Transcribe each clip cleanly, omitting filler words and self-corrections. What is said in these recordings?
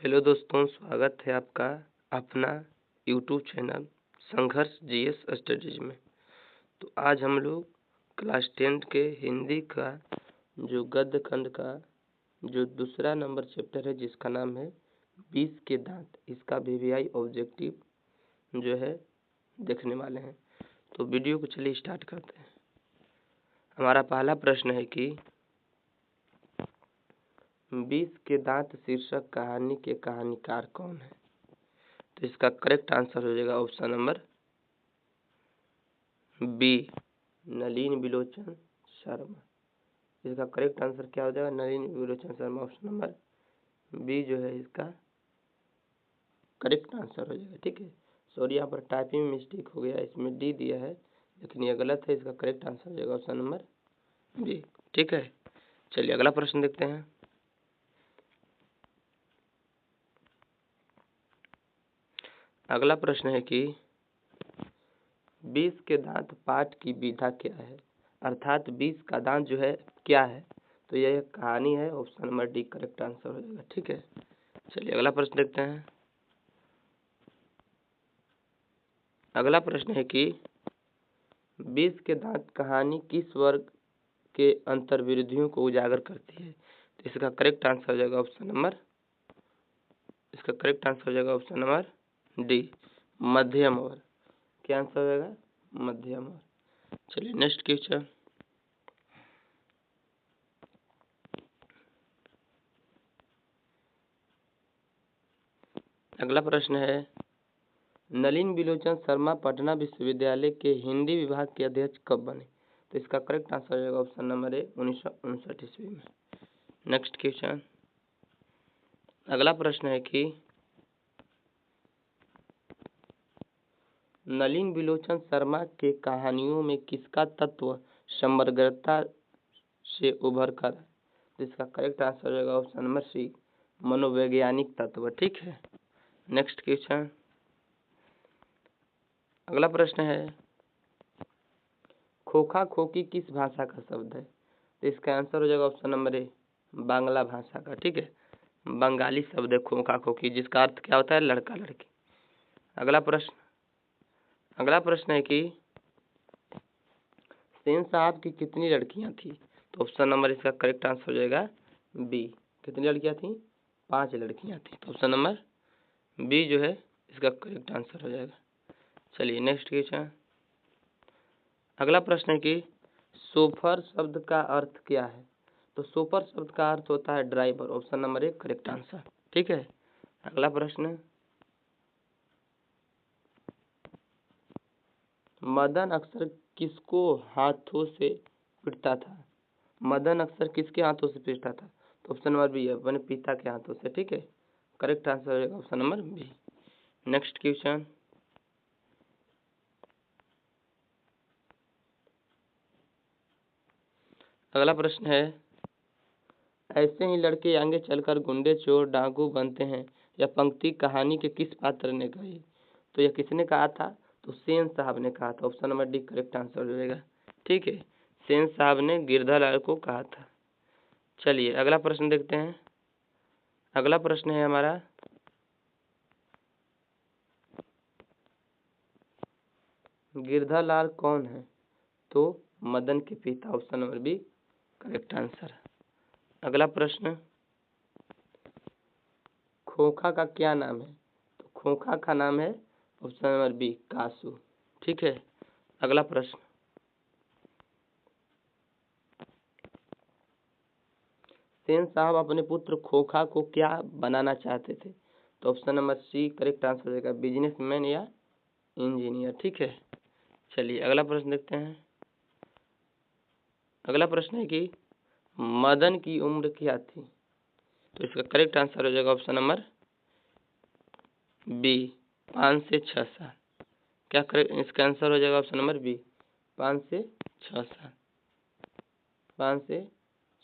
Hello दोस्तों, स्वागत है आपका अपना यूट्यूब चैनल संघर्ष जीएस स्टडीज में। तो आज हम लोग क्लास 10 के हिंदी का जो गद्य खंड का जो दूसरा नंबर चैप्टर है जिसका नाम है 20 के दांत, इसका वीवीआई ऑब्जेक्टिव जो है देखने वाले हैं। तो वीडियो को चलिए स्टार्ट करते हैं। हमारा पहला प्रश्न है कि 20 के दांत शीर्षक कहानी के कहानीकार कौन है। तो इसका करेक्ट आंसर हो जाएगा ऑप्शन नंबर बी, नलिन बिलोचन शर्मा। इसका करेक्ट आंसर क्या हो जाएगा? नलिन बिलोचन शर्मा। ऑप्शन नंबर बी जो है इसका करेक्ट आंसर हो जाएगा। ठीक है, सॉरी यहाँ पर टाइपिंग मिस्टेक हो गया, इसमें डी दिया है लेकिन यह गलत है। इसका करेक्ट आंसर हो जाएगा ऑप्शन नंबर बी। ठीक है, चलिए अगला प्रश्न देखते हैं। अगला प्रश्न है कि 20 के दांत पाठ की विधा क्या है, अर्थात 20 का दांत जो है क्या है। तो यह एक कहानी है। Option number D correct answer हो जाएगा। ठीक है, चलिए अगला प्रश्न देखते हैं। अगला प्रश्न है कि 20 के दांत कहानी किस वर्ग के अंतर्विरोधियों को उजागर करती है। तो इसका करेक्ट आंसर हो जाएगा ऑप्शन नंबर डी, मध्यम वर्ग। क्या आंसर हो जाएगा? मध्यम वर्ग। चलिए नेक्स्ट क्वेश्चन। अगला प्रश्न है, नलिन बिलोचन शर्मा पटना विश्वविद्यालय के हिंदी विभाग के अध्यक्ष कब बने। तो इसका करेक्ट आंसर हो जाएगा ऑप्शन नंबर ए, 1959 ईस्वी में। Next question. अगला प्रश्न है कि नलिन बिलोचन शर्मा के कहानियों में किसका तत्व समग्रता से उभर कर है। तो इसका करेक्ट आंसर हो जाएगा ऑप्शन नंबर सी, मनोवैज्ञानिक तत्व। ठीक है, नेक्स्ट क्वेश्चन। अगला प्रश्न है, खोखा खोकी किस भाषा का शब्द है। तो इसका आंसर हो जाएगा ऑप्शन नंबर ए, बांग्ला भाषा का। ठीक है, बंगाली शब्द है खोखा खोकी, जिसका अर्थ क्या होता है? लड़का लड़की। अगला प्रश्न है कि सेन साहब की कितनी लड़कियां थी। तो ऑप्शन नंबर इसका करेक्ट आंसर हो जाएगा बी, कितनी लड़कियां थी? 5 लड़कियां थी। तो ऑप्शन नंबर बी जो है इसका करेक्ट आंसर हो जाएगा। चलिए नेक्स्ट क्वेश्चन। अगला प्रश्न है कि सोफर शब्द का अर्थ क्या है। तो सोफर शब्द का अर्थ होता है ड्राइवर। ऑप्शन नंबर एक करेक्ट आंसर। ठीक है, अगला प्रश्न, मदन अक्सर किसको हाथों से पीटता था। मदन अक्सर किसके हाथों से पीटता था। तो ऑप्शन नंबर बी है, अपने पिता के हाथों से। ठीक है, करेक्ट आंसर हो जाएगा option number B. Next question. अगला प्रश्न है, ऐसे ही लड़के आगे चलकर गुंडे चोर डाकू बनते हैं, यह पंक्ति कहानी के किस पात्र ने कही। तो यह किसने कहा था? तो सेन साहब ने कहा था। Option number D correct answer हो जाएगा। ठीक है, सेन साहब ने गिरधालाल को कहा था। चलिए अगला प्रश्न देखते हैं। अगला प्रश्न है हमारा, गिरधालाल कौन है। तो मदन के पिता। Option number B correct answer. अगला प्रश्न, खोखा का क्या नाम है। तो खोखा का नाम है ऑप्शन नंबर बी कासू। ठीक है, अगला प्रश्न, सेन साहब अपने पुत्र खोखा को क्या बनाना चाहते थे। तो option number C correct answer हो जाएगा, बिजनेसमैन या इंजीनियर। ठीक है, चलिए अगला प्रश्न देखते हैं। अगला प्रश्न है कि मदन की उम्र क्या थी। तो इसका करेक्ट आंसर हो जाएगा ऑप्शन नंबर बी, 5 से 6 साल। क्या करेक्ट? इसका आंसर हो जाएगा ऑप्शन नंबर बी, 5 से 6 साल। 5 से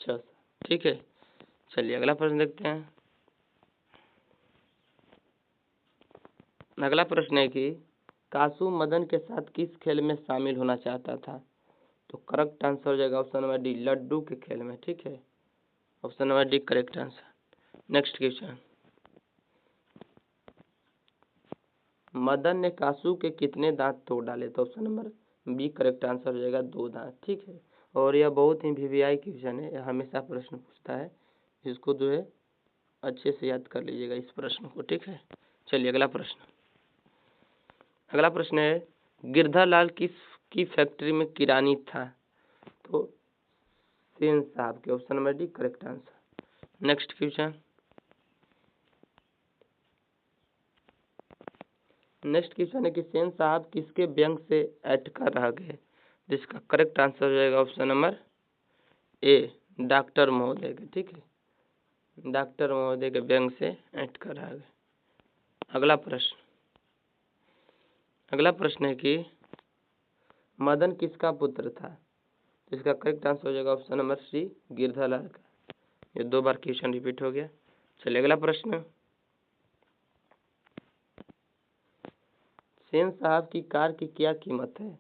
6 साल। ठीक है, चलिए अगला प्रश्न देखते हैं। अगला प्रश्न है कि कासू मदन के साथ किस खेल में शामिल होना चाहता था। तो करेक्ट आंसर हो जाएगा ऑप्शन नंबर डी, लड्डू के खेल में। ठीक है, option number D correct answer. Next question. Madan ने कासू के कितने दांत तोड़ डाले? तो option number B correct answer हो जाएगा 2 दांत। ठीक है, और यह बहुत ही वीवीआई क्वेश्चन है, यह हमेशा प्रश्न पूछता है, इसको जो है अच्छे से याद कर लीजिएगा इस प्रश्न को। ठीक है, चलिए अगला प्रश्न है, गिरधरलाल किस की फैक्ट्री में किरानी था? तो सेन साहब के, option number D correct answer. Next question है कि सेन साहब किसके व्यंग से अटकर रह गए? जिसका करेक्ट आंसर हो जाएगा ऑप्शन नंबर ए डॉक्टर महोदय के। ठीक है, डॉक्टर महोदय के व्यंग से अटकर रह गए। अगला प्रश्न है कि मदन किसका पुत्र था? इसका करेक्ट आंसर हो जाएगा ऑप्शन नंबर सी गिरधरलाल का। ये 2 बार क्वेश्चन रिपीट हो गया। चलिए अगला प्रश्न, सेन साहब की कार की क्या कीमत है?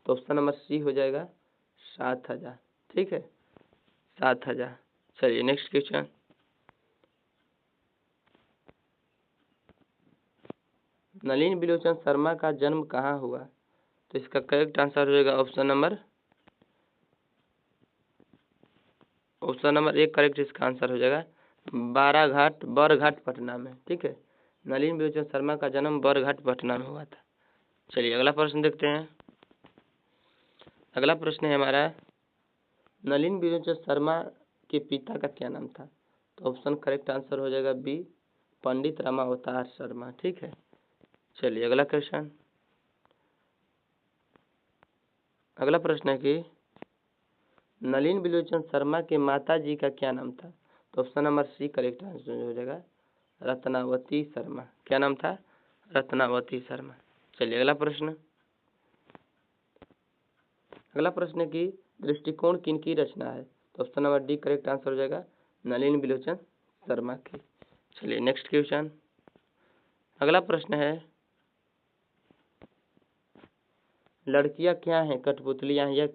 तो ऑप्शन नंबर सी हो जाएगा 7,000। ठीक है, 7,000। चलिए नेक्स्ट क्वेश्चन, नलिनी बिलोचन शर्मा का जन्म कहाँ हुआ? तो इसका करेक्ट आंसर हो जाएगा ऑप्शन नंबर एक करेक्ट इसका आंसर हो जाएगा बरघाट पटना में। ठीक है, नलिनी बिलोचन शर्मा का जन्म बरघाट पटना में हुआ था। चलिए अगला प्रश्न देखते हैं। अगला प्रश्न है हमारा, नलिनी बिलोचन शर्मा के पिता का क्या नाम था? तो ऑप्शन करेक्ट आंसर हो जाएगा बी पंडित रामावतार शर्मा। ठीक है, चलिए अगला प्रश्न है कि नलिनी बिलोचन शर्मा के माता जी का क्या नाम था? तो option number C correct answer हो जाएगा रत्नावती शर्मा। क्या नाम था? रत्नावती शर्मा। चलिए अगला प्रश्न है कि दृष्टिकोण किनकी रचना है? तो option number D correct answer हो जाएगा नलिनी बिलोचन शर्मा की। चलिए नेक्स्ट क्वेश्चन, अगला प्रश्न है, लड़कियां क्या हैं? कठपुतलियां हैं। यह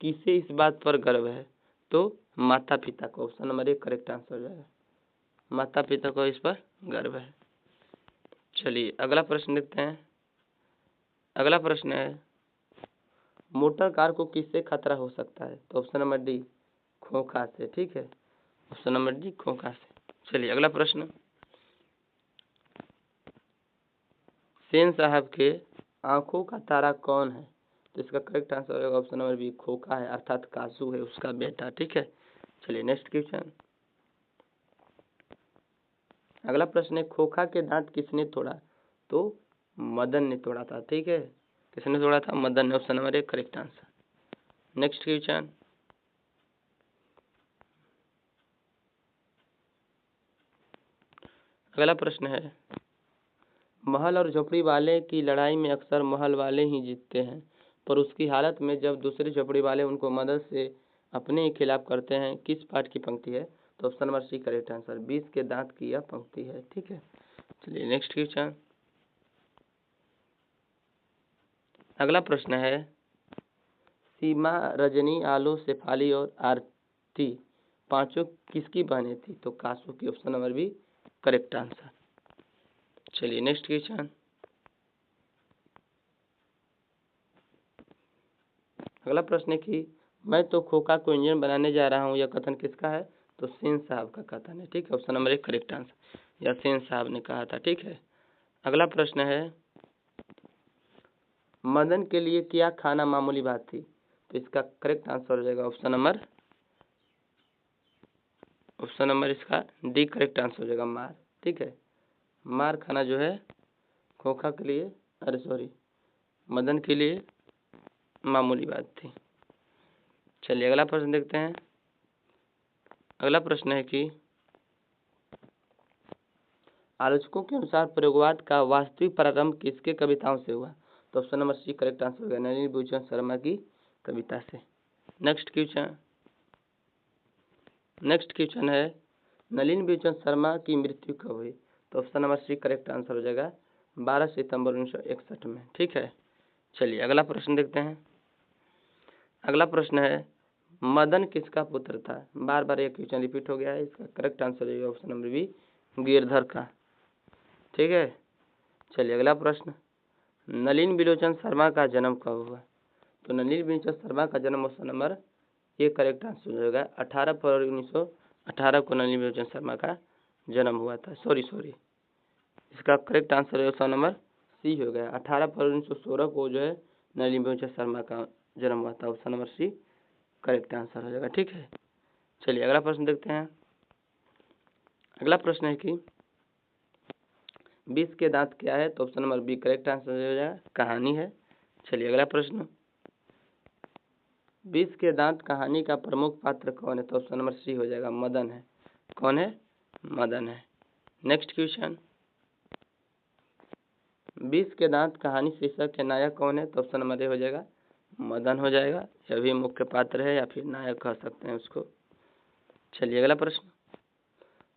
किसे इस बात पर गर्व है? तो माता पिता को, ऑप्शन नंबर एक करेक्ट आंसर हो जाएगा, माता पिता को इस पर गर्व है। चलिए अगला प्रश्न देखते हैं। अगला प्रश्न है, मोटर कार को किससे खतरा हो सकता है? तो ऑप्शन नंबर डी खोखा से। ठीक है, ऑप्शन नंबर डी खोखा से। चलिए अगला प्रश्न, सेन साहब के आंखों का तारा कौन है? तो इसका करेक्ट आंसर होगा ऑप्शन नंबर बी खोखा है, अर्थात कासू है उसका बेटा। ठीक है, चलिए नेक्स्ट क्वेश्चन। अगला प्रश्न है, खोखा के दांत किसने तोड़ा? तो मदन ने तोड़ा था। ठीक है, किसने तोड़ा था? मदन ने, ऑप्शन नंबर एक करेक्ट आंसर। नेक्स्ट क्वेश्चन, अगला प्रश्न है, महल और झोपड़ी वाले की लड़ाई में अक्सर महल वाले ही जीतते हैं, पर उसकी हालत में जब दूसरे झोपड़ी वाले उनको मदद से अपने ही खिलाफ करते हैं, किस पाठ की पंक्ति है? तो option number C correct answer, 20 के दांत की यह पंक्ति है। ठीक है, चलिए नेक्स्ट क्वेश्चन। अगला प्रश्न है, सीमा, रजनी, आलो, शेफाली और आरती पांचों किसकी बहनें थी? तो कासू की, option number B correct answer. चलिए नेक्स्ट क्वेश्चन। अगला प्रश्न है कि मैं तो खोखा को इंजन बनाने जा रहा हूँ, यह कथन किसका है? तो सेन साहब का कथन है। ठीक है, ऑप्शन नंबर एक करेक्ट आंसर, यह सेन साहब ने कहा था। ठीक है, अगला प्रश्न है, मदन के लिए क्या खाना मामूली बात थी? तो इसका करेक्ट आंसर हो जाएगा ऑप्शन नंबर इसका डी करेक्ट आंसर हो जाएगा मार। ठीक है, मार खाना जो है खोखा के लिए, मदन के लिए मामूली बात थी। चलिए अगला प्रश्न देखते हैं। अगला प्रश्न है कि आलोचकों के अनुसार प्रयोगवाद का वास्तविक प्रारंभ किसके कविताओं से हुआ? तो option number C correct answer होगा नलिनी बिलोचन शर्मा की कविता से। नेक्स्ट क्वेश्चन है, नलिनी बिलोचन शर्मा की मृत्यु कब हुई? तो option number C correct answer हो जाएगा 12 सितंबर 1961 में। ठीक है, चलिए अगला प्रश्न देखते हैं। अगला प्रश्न है, मदन किसका पुत्र था? बार बार यह क्वेश्चन रिपीट हो गया है, इसका करेक्ट आंसर है ऑप्शन नंबर बी गिरधर का। ठीक है, चलिए अगला प्रश्न, नलिन बिलोचन शर्मा का जन्म कब हुआ? तो नलिन बिलोचन शर्मा का जन्म ऑप्शन नंबर ये करेक्ट आंसर हो जाएगा। 18 फरवरी 1918 को नलिन बिलोचन शर्मा का जन्म हुआ था। सॉरी इसका करेक्ट आंसर है ऑप्शन नंबर सी हो गया। 18 फरवरी 1916 को जो है नलिन बिलोचन शर्मा का जन्म हुआ था। Option number C correct answer हो जाएगा। ठीक है, चलिए अगला प्रश्न देखते हैं। अगला प्रश्न है कि 20 के दांत क्या है? तो option number B correct answer हो जाएगा, कहानी है। चलिए अगला प्रश्न, 20 के दांत कहानी का प्रमुख पात्र कौन है? तो ऑप्शन नंबर सी हो जाएगा, मदन है। कौन है? मदन है। नेक्स्ट क्वेश्चन, 20 के दांत कहानी शीर्षक के नायक कौन है? तो ऑप्शन नंबर ए हो जाएगा, मदन हो जाएगा। यह भी मुख्य पात्र है या फिर नायक कह सकते हैं उसको। चलिए अगला प्रश्न,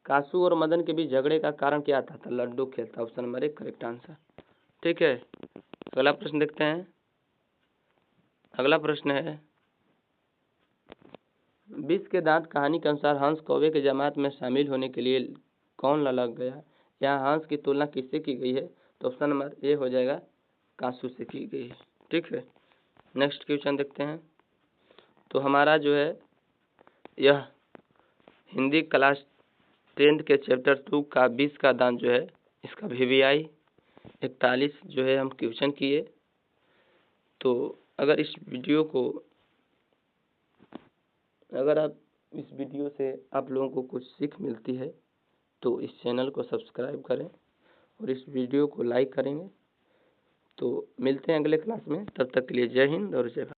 कासू और मदन के बीच झगड़े का कारण क्या था? तो लड्डू खेल था। Option number 1 correct answer. ठीक है, अगला प्रश्न देखते हैं। अगला प्रश्न है, 20 के दांत कहानी के अनुसार हंस कौवे की जमात में शामिल होने के लिए कौन ललक गया? यहाँ हंस की तुलना किससे की गई है? तो ऑप्शन नंबर ए हो जाएगा, कासू से की गई है। ठीक है, नेक्स्ट क्वेश्चन देखते हैं। तो हमारा जो है यह हिंदी क्लास 10 के चैप्टर 2 का 20 का दांत जो है इसका VVI 41 जो है हम क्वेश्चन किए। तो अगर इस वीडियो से आप लोगों को कुछ सीख मिलती है तो इस चैनल को सब्सक्राइब करें और इस वीडियो को लाइक करेंगे। तो मिलते हैं अगले क्लास में, तब तक के लिए जय हिंद और जय भारत।